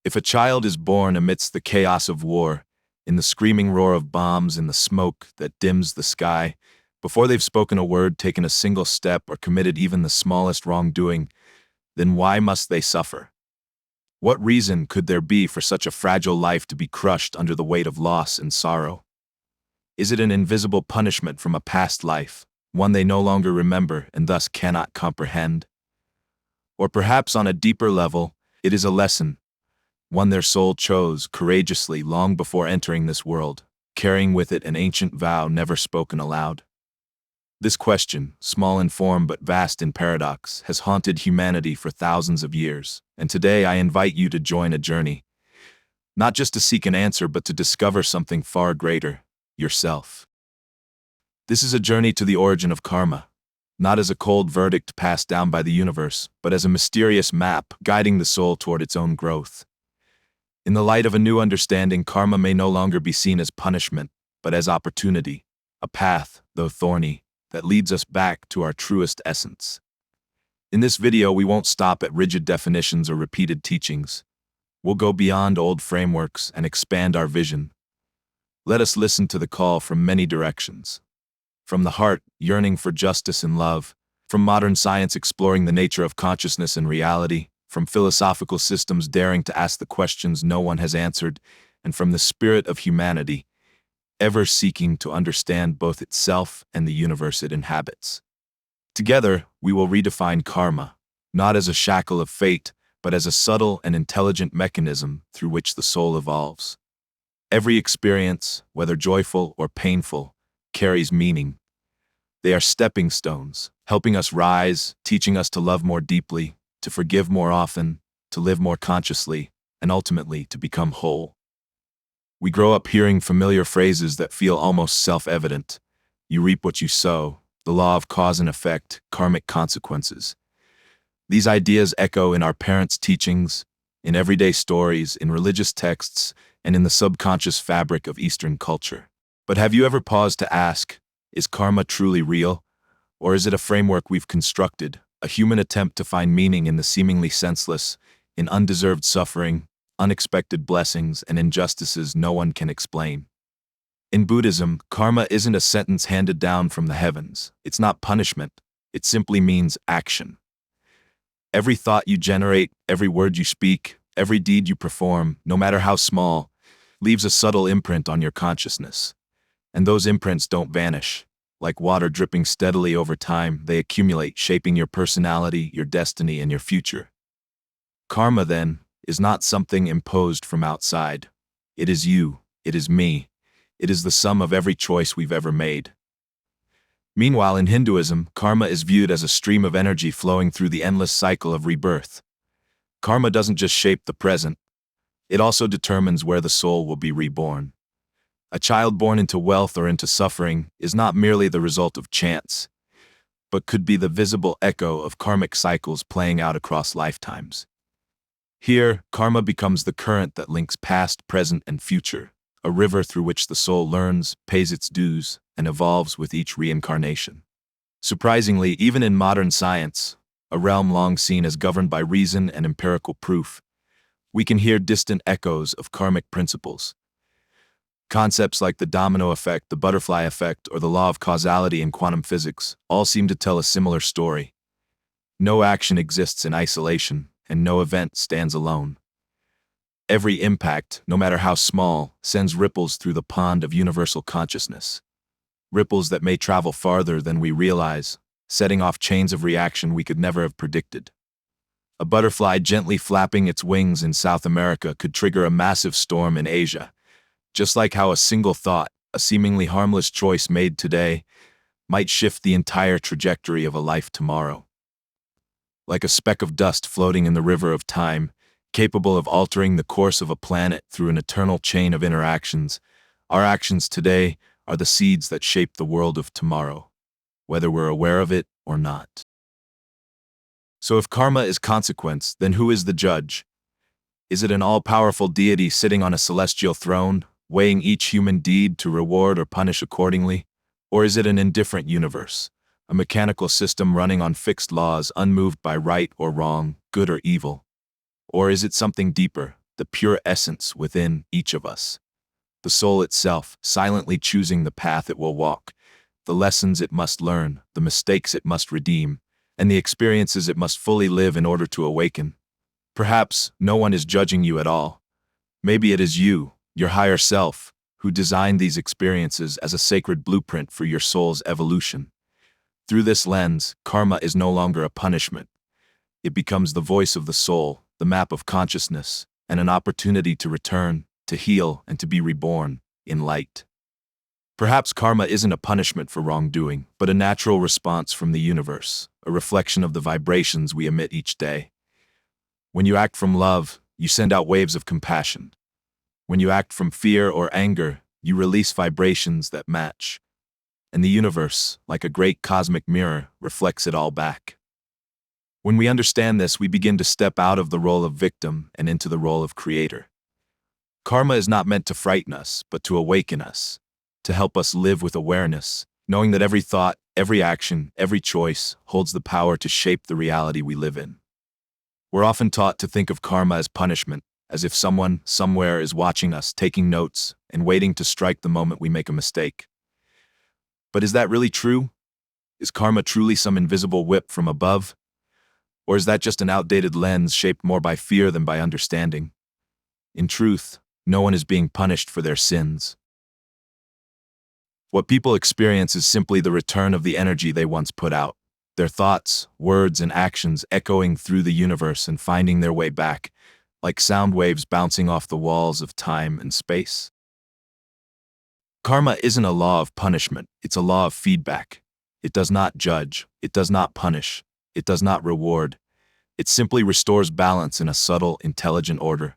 If a child is born amidst the chaos of war, in the screaming roar of bombs and the smoke that dims the sky, before they've spoken a word, taken a single step, or committed even the smallest wrongdoing, then why must they suffer? What reason could there be for such a fragile life to be crushed under the weight of loss and sorrow? Is it an invisible punishment from a past life, one they no longer remember and thus cannot comprehend? Or perhaps on a deeper level, it is a lesson, one their soul chose courageously long before entering this world, carrying with it an ancient vow never spoken aloud. This question, small in form but vast in paradox, has haunted humanity for thousands of years, and today I invite you to join a journey, not just to seek an answer but to discover something far greater, yourself. This is a journey to the origin of karma, not as a cold verdict passed down by the universe, but as a mysterious map guiding the soul toward its own growth. In the light of a new understanding, karma may no longer be seen as punishment, but as opportunity, a path, though thorny, that leads us back to our truest essence. In this video, we won't stop at rigid definitions or repeated teachings. We'll go beyond old frameworks and expand our vision. Let us listen to the call from many directions. From the heart, yearning for justice and love, from modern science exploring the nature of consciousness and reality, from philosophical systems daring to ask the questions no one has answered, and from the spirit of humanity, ever seeking to understand both itself and the universe it inhabits. Together, we will redefine karma, not as a shackle of fate, but as a subtle and intelligent mechanism through which the soul evolves. Every experience, whether joyful or painful, carries meaning. They are stepping stones, helping us rise, teaching us to love more deeply, to forgive more often, to live more consciously, and ultimately to become whole. We grow up hearing familiar phrases that feel almost self-evident. You reap what you sow, the law of cause and effect, karmic consequences. These ideas echo in our parents' teachings, in everyday stories, in religious texts, and in the subconscious fabric of Eastern culture. But have you ever paused to ask, is karma truly real? Or is it a framework we've constructed, a human attempt to find meaning in the seemingly senseless, in undeserved suffering, unexpected blessings, and injustices no one can explain? In Buddhism, karma isn't a sentence handed down from the heavens. It's not punishment. It simply means action. Every thought you generate, every word you speak, every deed you perform, no matter how small, leaves a subtle imprint on your consciousness. And those imprints don't vanish. Like water dripping steadily over time, they accumulate, shaping your personality, your destiny, and your future. Karma, then, is not something imposed from outside. It is you. It is me. It is the sum of every choice we've ever made. Meanwhile, in Hinduism, karma is viewed as a stream of energy flowing through the endless cycle of rebirth. Karma doesn't just shape the present. It also determines where the soul will be reborn. A child born into wealth or into suffering is not merely the result of chance, but could be the visible echo of karmic cycles playing out across lifetimes. Here, karma becomes the current that links past, present, and future, a river through which the soul learns, pays its dues, and evolves with each reincarnation. Surprisingly, even in modern science, a realm long seen as governed by reason and empirical proof, we can hear distant echoes of karmic principles. Concepts like the domino effect, the butterfly effect, or the law of causality in quantum physics all seem to tell a similar story. No action exists in isolation, and no event stands alone. Every impact, no matter how small, sends ripples through the pond of universal consciousness. Ripples that may travel farther than we realize, setting off chains of reaction we could never have predicted. A butterfly gently flapping its wings in South America could trigger a massive storm in Asia, just like how a single thought, a seemingly harmless choice made today, might shift the entire trajectory of a life tomorrow. Like a speck of dust floating in the river of time, capable of altering the course of a planet through an eternal chain of interactions, our actions today are the seeds that shape the world of tomorrow, whether we're aware of it or not. So if karma is consequence, then who is the judge? Is it an all-powerful deity sitting on a celestial throne, weighing each human deed to reward or punish accordingly? Or is it an indifferent universe, a mechanical system running on fixed laws, unmoved by right or wrong, good or evil? Or is it something deeper, the pure essence within each of us. The soul itself, silently choosing the path it will walk, the lessons it must learn, the mistakes it must redeem, and the experiences it must fully live in order to awaken. Perhaps no one is judging you at all. Maybe it is you, your higher self, who designed these experiences as a sacred blueprint for your soul's evolution. Through this lens, karma is no longer a punishment. It becomes the voice of the soul, the map of consciousness, and an opportunity to return, to heal, and to be reborn in light. Perhaps karma isn't a punishment for wrongdoing, but a natural response from the universe, a reflection of the vibrations we emit each day. When you act from love, you send out waves of compassion. When you act from fear or anger, you release vibrations that match. And the universe, like a great cosmic mirror, reflects it all back. When we understand this, we begin to step out of the role of victim and into the role of creator. Karma is not meant to frighten us, but to awaken us, to help us live with awareness, knowing that every thought, every action, every choice holds the power to shape the reality we live in. We're often taught to think of karma as punishment, as if someone, somewhere is watching us, taking notes, and waiting to strike the moment we make a mistake. But is that really true? Is karma truly some invisible whip from above? Or is that just an outdated lens shaped more by fear than by understanding? In truth, no one is being punished for their sins. What people experience is simply the return of the energy they once put out, their thoughts, words, and actions echoing through the universe and finding their way back, like sound waves bouncing off the walls of time and space. Karma isn't a law of punishment, it's a law of feedback. It does not judge, it does not punish, it does not reward. It simply restores balance in a subtle, intelligent order.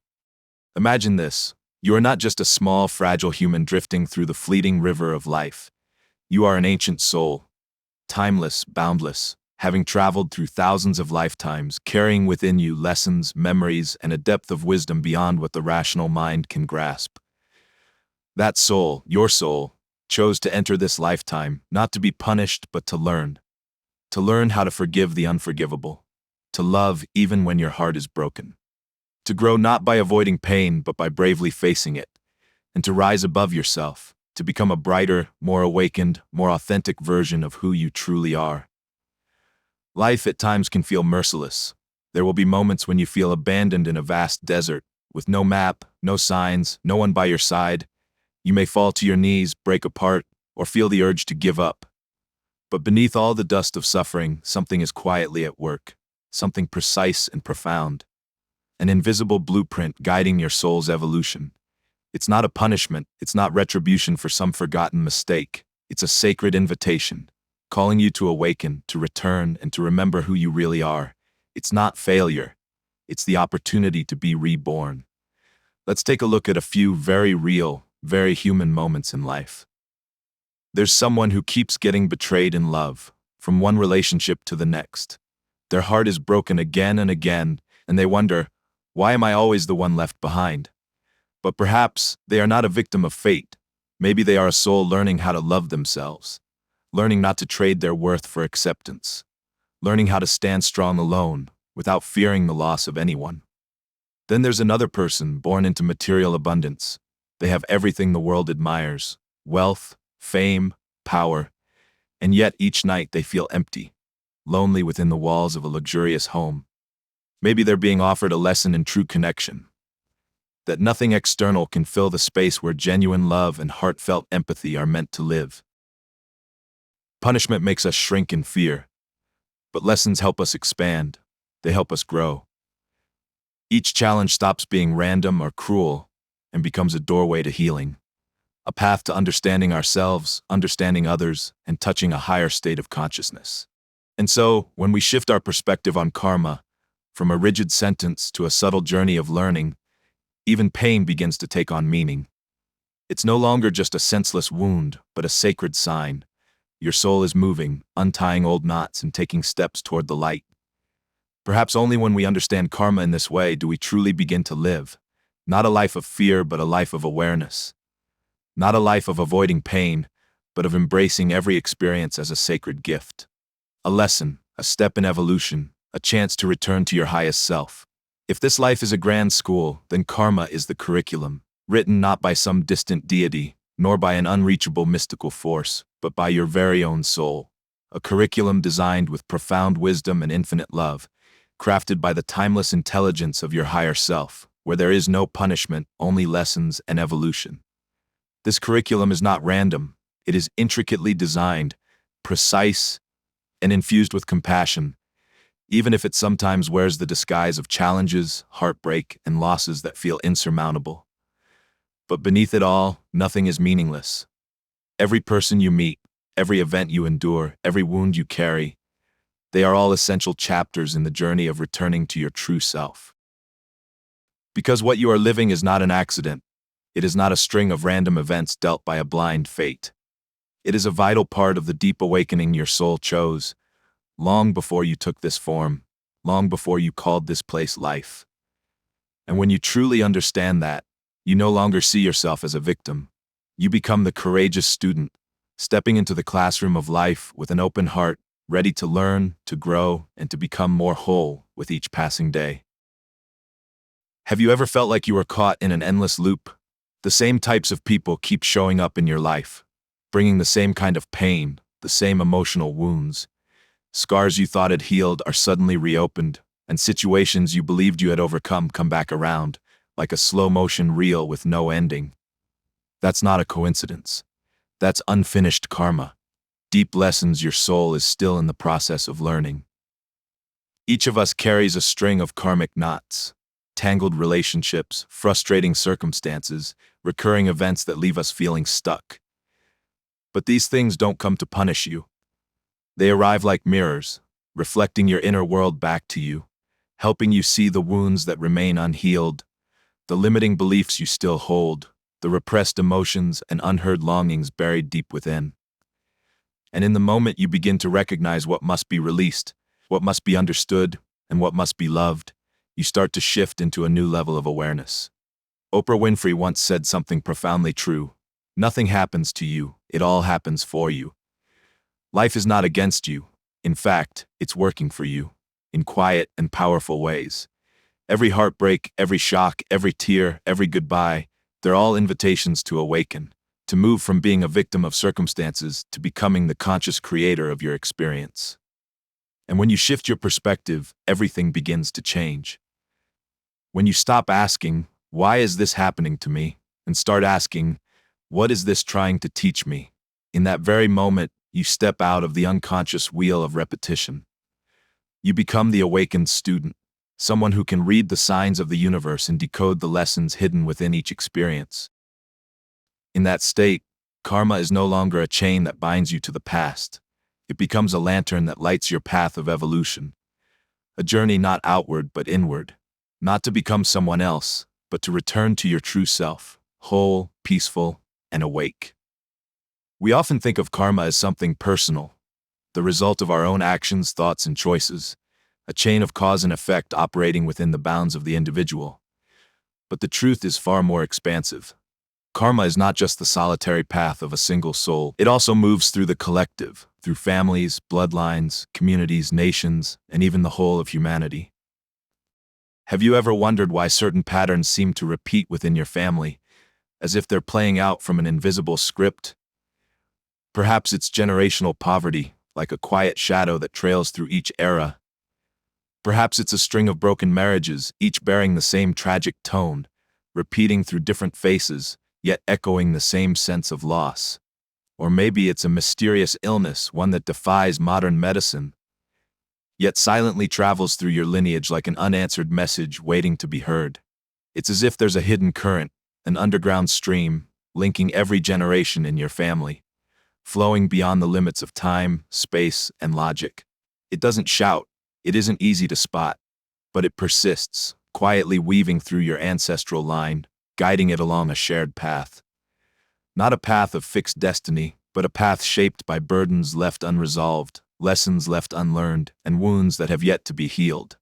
Imagine this. You are not just a small, fragile human drifting through the fleeting river of life. You are an ancient soul, timeless, boundless, having traveled through thousands of lifetimes, carrying within you lessons, memories, and a depth of wisdom beyond what the rational mind can grasp. That soul, your soul, chose to enter this lifetime, not to be punished, but to learn how to forgive the unforgivable, to love even when your heart is broken, to grow not by avoiding pain, but by bravely facing it, and to rise above yourself, to become a brighter, more awakened, more authentic version of who you truly are. Life at times can feel merciless. There will be moments when you feel abandoned in a vast desert, with no map, no signs, no one by your side. You may fall to your knees, break apart, or feel the urge to give up. But beneath all the dust of suffering, something is quietly at work, something precise and profound. An invisible blueprint guiding your soul's evolution. It's not a punishment, it's not retribution for some forgotten mistake. It's a sacred invitation, calling you to awaken, to return, and to remember who you really are. It's not failure, it's the opportunity to be reborn. Let's take a look at a few very real, very human moments in life. There's someone who keeps getting betrayed in love, from one relationship to the next. Their heart is broken again and again, and they wonder, why am I always the one left behind? But perhaps they are not a victim of fate. Maybe they are a soul learning how to love themselves, learning not to trade their worth for acceptance, learning how to stand strong alone without fearing the loss of anyone. Then there's another person born into material abundance. They have everything the world admires, wealth, fame, power, and yet each night they feel empty, lonely within the walls of a luxurious home. Maybe they're being offered a lesson in true connection, that nothing external can fill the space where genuine love and heartfelt empathy are meant to live. Punishment makes us shrink in fear, but lessons help us expand. They help us grow. Each challenge stops being random or cruel and becomes a doorway to healing, a path to understanding ourselves, understanding others, and touching a higher state of consciousness. And so, when we shift our perspective on karma, from a rigid sentence to a subtle journey of learning, even pain begins to take on meaning. It's no longer just a senseless wound, but a sacred sign. Your soul is moving, untying old knots and taking steps toward the light. Perhaps only when we understand karma in this way do we truly begin to live, not a life of fear, but a life of awareness. Not a life of avoiding pain, but of embracing every experience as a sacred gift. A lesson, a step in evolution, a chance to return to your highest self. If this life is a grand school, then karma is the curriculum, written not by some distant deity, nor by an unreachable mystical force, but by your very own soul. A curriculum designed with profound wisdom and infinite love, crafted by the timeless intelligence of your higher self, where there is no punishment, only lessons and evolution. This curriculum is not random. It is intricately designed, precise, and infused with compassion, even if it sometimes wears the disguise of challenges, heartbreak, and losses that feel insurmountable. But beneath it all, nothing is meaningless. Every person you meet, every event you endure, every wound you carry, they are all essential chapters in the journey of returning to your true self. Because what you are living is not an accident. It is not a string of random events dealt by a blind fate. It is a vital part of the deep awakening your soul chose, long before you took this form, long before you called this place life. And when you truly understand that, you no longer see yourself as a victim. You become the courageous student, stepping into the classroom of life with an open heart, ready to learn, to grow, and to become more whole with each passing day. Have you ever felt like you were caught in an endless loop? The same types of people keep showing up in your life, bringing the same kind of pain, the same emotional wounds. Scars you thought had healed are suddenly reopened, and situations you believed you had overcome come back around, like a slow-motion reel with no ending. That's not a coincidence. That's unfinished karma, deep lessons your soul is still in the process of learning. Each of us carries a string of karmic knots, tangled relationships, frustrating circumstances, recurring events that leave us feeling stuck. But these things don't come to punish you. They arrive like mirrors, reflecting your inner world back to you, helping you see the wounds that remain unhealed, the limiting beliefs you still hold, the repressed emotions and unheard longings buried deep within. And in the moment you begin to recognize what must be released, what must be understood, and what must be loved, you start to shift into a new level of awareness. Oprah Winfrey once said something profoundly true. Nothing happens to you, it all happens for you. Life is not against you. In fact, it's working for you, in quiet and powerful ways. Every heartbreak, every shock, every tear, every goodbye, they're all invitations to awaken, to move from being a victim of circumstances to becoming the conscious creator of your experience. And when you shift your perspective, everything begins to change. When you stop asking, "Why is this happening to me?" and start asking, "What is this trying to teach me?" in that very moment, you step out of the unconscious wheel of repetition. You become the awakened student, someone who can read the signs of the universe and decode the lessons hidden within each experience. In that state, karma is no longer a chain that binds you to the past. It becomes a lantern that lights your path of evolution. A journey not outward but inward, not to become someone else, but to return to your true self, whole, peaceful, and awake. We often think of karma as something personal, the result of our own actions, thoughts, and choices, a chain of cause and effect operating within the bounds of the individual. But the truth is far more expansive. Karma is not just the solitary path of a single soul. It also moves through the collective, through families, bloodlines, communities, nations, and even the whole of humanity. Have you ever wondered why certain patterns seem to repeat within your family, as if they're playing out from an invisible script? Perhaps it's generational poverty, like a quiet shadow that trails through each era. Perhaps it's a string of broken marriages, each bearing the same tragic tone, repeating through different faces, yet echoing the same sense of loss. Or maybe it's a mysterious illness, one that defies modern medicine, yet silently travels through your lineage like an unanswered message waiting to be heard. It's as if there's a hidden current, an underground stream, linking every generation in your family, flowing beyond the limits of time, space, and logic. It doesn't shout, it isn't easy to spot, but it persists, quietly weaving through your ancestral line, guiding it along a shared path. Not a path of fixed destiny, but a path shaped by burdens left unresolved, lessons left unlearned, and wounds that have yet to be healed.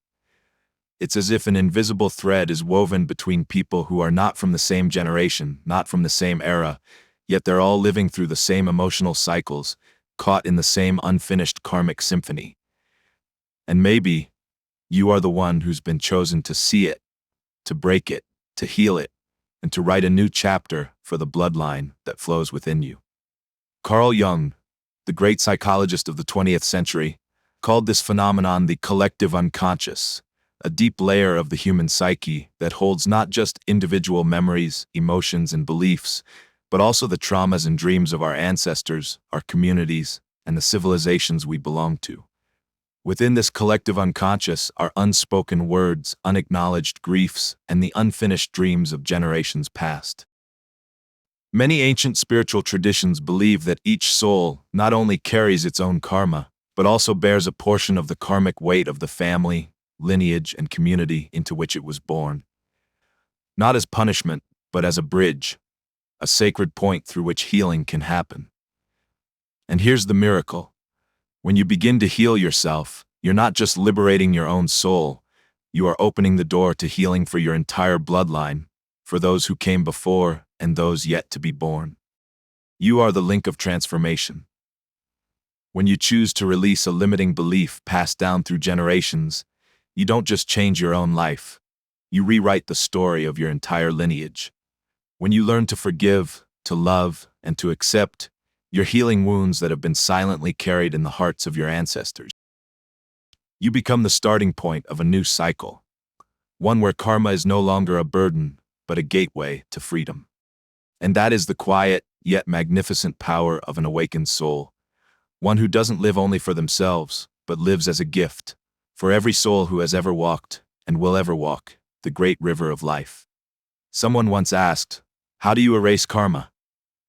It's as if an invisible thread is woven between people who are not from the same generation, not from the same era, yet they're all living through the same emotional cycles, caught in the same unfinished karmic symphony. And maybe, You are the one who's been chosen to see it, to break it, to heal it, and to write a new chapter for the bloodline that flows within you. Carl Jung, the great psychologist of the 20th century, called this phenomenon the collective unconscious, a deep layer of the human psyche that holds not just individual memories, emotions, and beliefs, but also the traumas and dreams of our ancestors, our communities, and the civilizations we belong to. Within this collective unconscious are unspoken words, unacknowledged griefs, and the unfinished dreams of generations past. Many ancient spiritual traditions believe that each soul not only carries its own karma, but also bears a portion of the karmic weight of the family, lineage, and community into which it was born. Not as punishment, but as a bridge, a sacred point through which healing can happen. And here's the miracle. When you begin to heal yourself, you're not just liberating your own soul, you are opening the door to healing for your entire bloodline, for those who came before and those yet to be born. You are the link of transformation. When you choose to release a limiting belief passed down through generations, you don't just change your own life, you rewrite the story of your entire lineage. When you learn to forgive, to love, and to accept, you're healing wounds that have been silently carried in the hearts of your ancestors. You become the starting point of a new cycle, one where karma is no longer a burden, but a gateway to freedom. And that is the quiet, yet magnificent power of an awakened soul, one who doesn't live only for themselves, but lives as a gift, for every soul who has ever walked, and will ever walk, the great river of life. Someone once asked, "How do you erase karma?"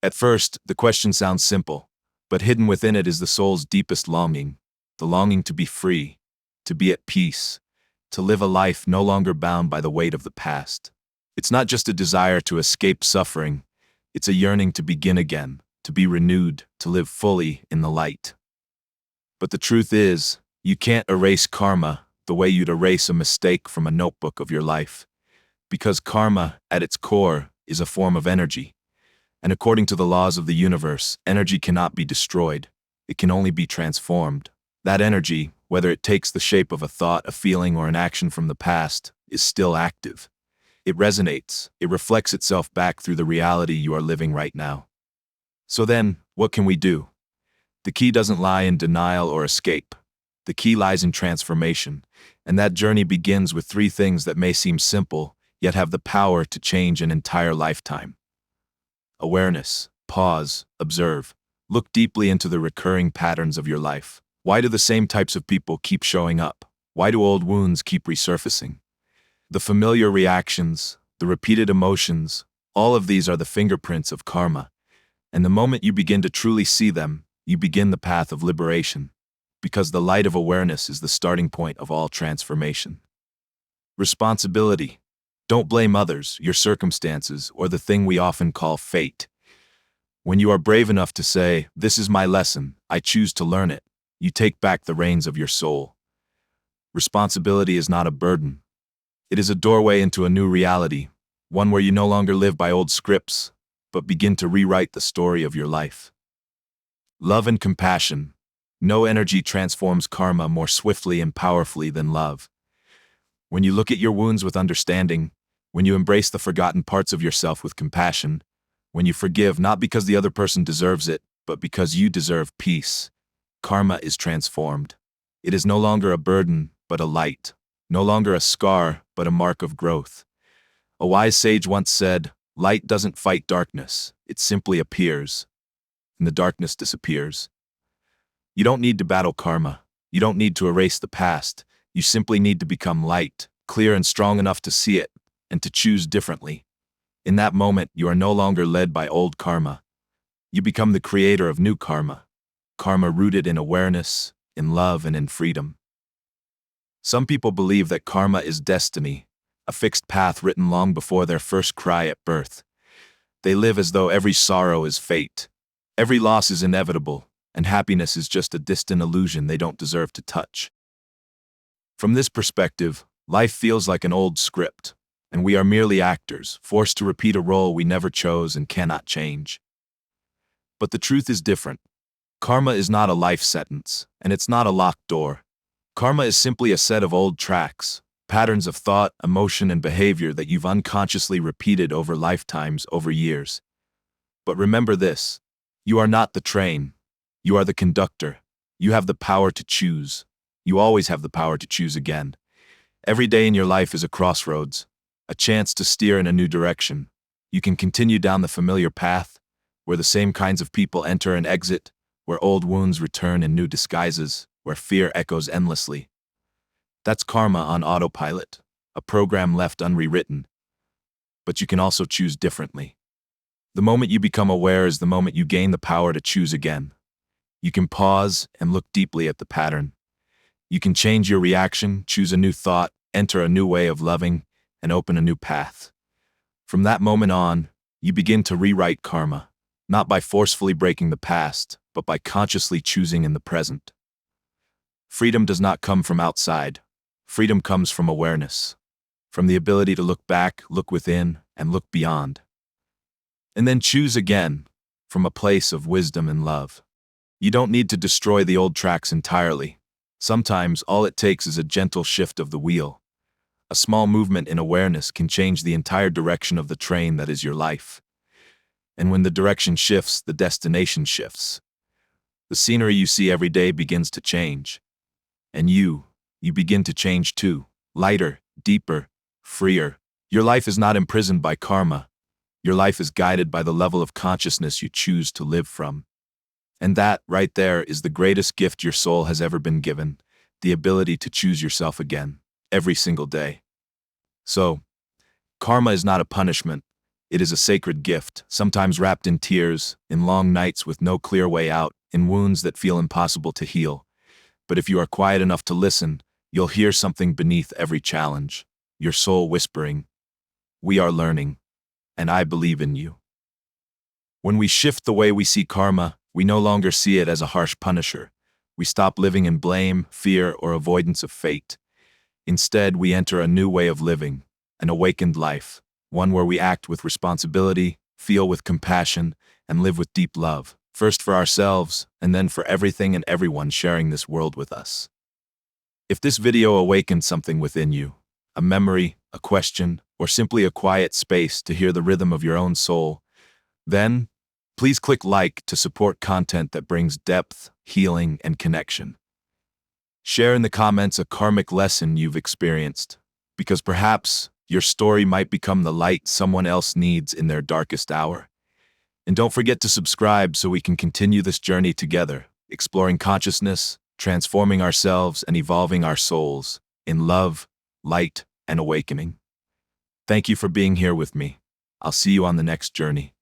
At first, the question sounds simple, but hidden within it is the soul's deepest longing, the longing to be free, to be at peace, to live a life no longer bound by the weight of the past. It's not just a desire to escape suffering, it's a yearning to begin again, to be renewed, to live fully in the light. But the truth is, you can't erase karma the way you'd erase a mistake from a notebook of your life, because karma, at its core, is a form of energy. And according to the laws of the universe, energy cannot be destroyed. It can only be transformed. That energy, whether it takes the shape of a thought, a feeling, or an action from the past, is still active. It resonates. It reflects itself back through the reality you are living right now. So then, what can we do? The key doesn't lie in denial or escape. The key lies in transformation. And that journey begins with three things that may seem simple, yet have the power to change an entire lifetime. Awareness. Pause. Observe. Look deeply into the recurring patterns of your life. Why do the same types of people keep showing up? Why do old wounds keep resurfacing? The familiar reactions, the repeated emotions, all of these are the fingerprints of karma. And the moment you begin to truly see them, you begin the path of liberation, because the light of awareness is the starting point of all transformation. Responsibility. Don't blame others, your circumstances, or the thing we often call fate. When you are brave enough to say, "This is my lesson, I choose to learn it," you take back the reins of your soul. Responsibility is not a burden. It is a doorway into a new reality, one where you no longer live by old scripts, but begin to rewrite the story of your life. Love and compassion. No energy transforms karma more swiftly and powerfully than love. When you look at your wounds with understanding, when you embrace the forgotten parts of yourself with compassion, when you forgive not because the other person deserves it, but because you deserve peace, karma is transformed. It is no longer a burden, but a light. No longer a scar, but a mark of growth. A wise sage once said, "Light doesn't fight darkness, it simply appears, and the darkness disappears." You don't need to battle karma. You don't need to erase the past. You simply need to become light, clear and strong enough to see it, and to choose differently. In that moment, you are no longer led by old karma. You become the creator of new karma. Karma rooted in awareness, in love, and in freedom. Some people believe that karma is destiny, a fixed path written long before their first cry at birth. They live as though every sorrow is fate, every loss is inevitable, and happiness is just a distant illusion they don't deserve to touch. From this perspective, life feels like an old script, and we are merely actors, forced to repeat a role we never chose and cannot change. But the truth is different. Karma is not a life sentence, and it's not a locked door. Karma is simply a set of old tracks, patterns of thought, emotion, and behavior that you've unconsciously repeated over lifetimes, over years. But remember this: you are not the train. You are the conductor. You have the power to choose. You always have the power to choose again. Every day in your life is a crossroads, a chance to steer in a new direction. You can continue down the familiar path, where the same kinds of people enter and exit, where old wounds return in new disguises, where fear echoes endlessly. That's karma on autopilot, a program left unrewritten. But you can also choose differently. The moment you become aware is the moment you gain the power to choose again. You can pause and look deeply at the pattern. You can change your reaction, choose a new thought, enter a new way of loving, and open a new path. From that moment on, you begin to rewrite karma, not by forcefully breaking the past, but by consciously choosing in the present. Freedom does not come from outside. Freedom comes from awareness, from the ability to look back, look within, and look beyond. And then choose again, from a place of wisdom and love. You don't need to destroy the old tracks entirely. Sometimes all it takes is a gentle shift of the wheel. A small movement in awareness can change the entire direction of the train that is your life. And when the direction shifts, the destination shifts. The scenery you see every day begins to change. And you begin to change too. Lighter, deeper, freer. Your life is not imprisoned by karma. Your life is guided by the level of consciousness you choose to live from. And that, right there, is the greatest gift your soul has ever been given, the ability to choose yourself again, every single day. So, karma is not a punishment. It is a sacred gift, sometimes wrapped in tears, in long nights with no clear way out, in wounds that feel impossible to heal. But if you are quiet enough to listen, you'll hear something beneath every challenge, your soul whispering, "We are learning, and I believe in you." When we shift the way we see karma, we no longer see it as a harsh punisher. We stop living in blame, fear, or avoidance of fate. Instead, we enter a new way of living, an awakened life, one where we act with responsibility, feel with compassion, and live with deep love, first for ourselves, and then for everything and everyone sharing this world with us. If this video awakened something within you, a memory, a question, or simply a quiet space to hear the rhythm of your own soul, then please click like to support content that brings depth, healing, and connection. Share in the comments a karmic lesson you've experienced, because perhaps your story might become the light someone else needs in their darkest hour. And don't forget to subscribe so we can continue this journey together, exploring consciousness, transforming ourselves, and evolving our souls in love, light, and awakening. Thank you for being here with me. I'll see you on the next journey.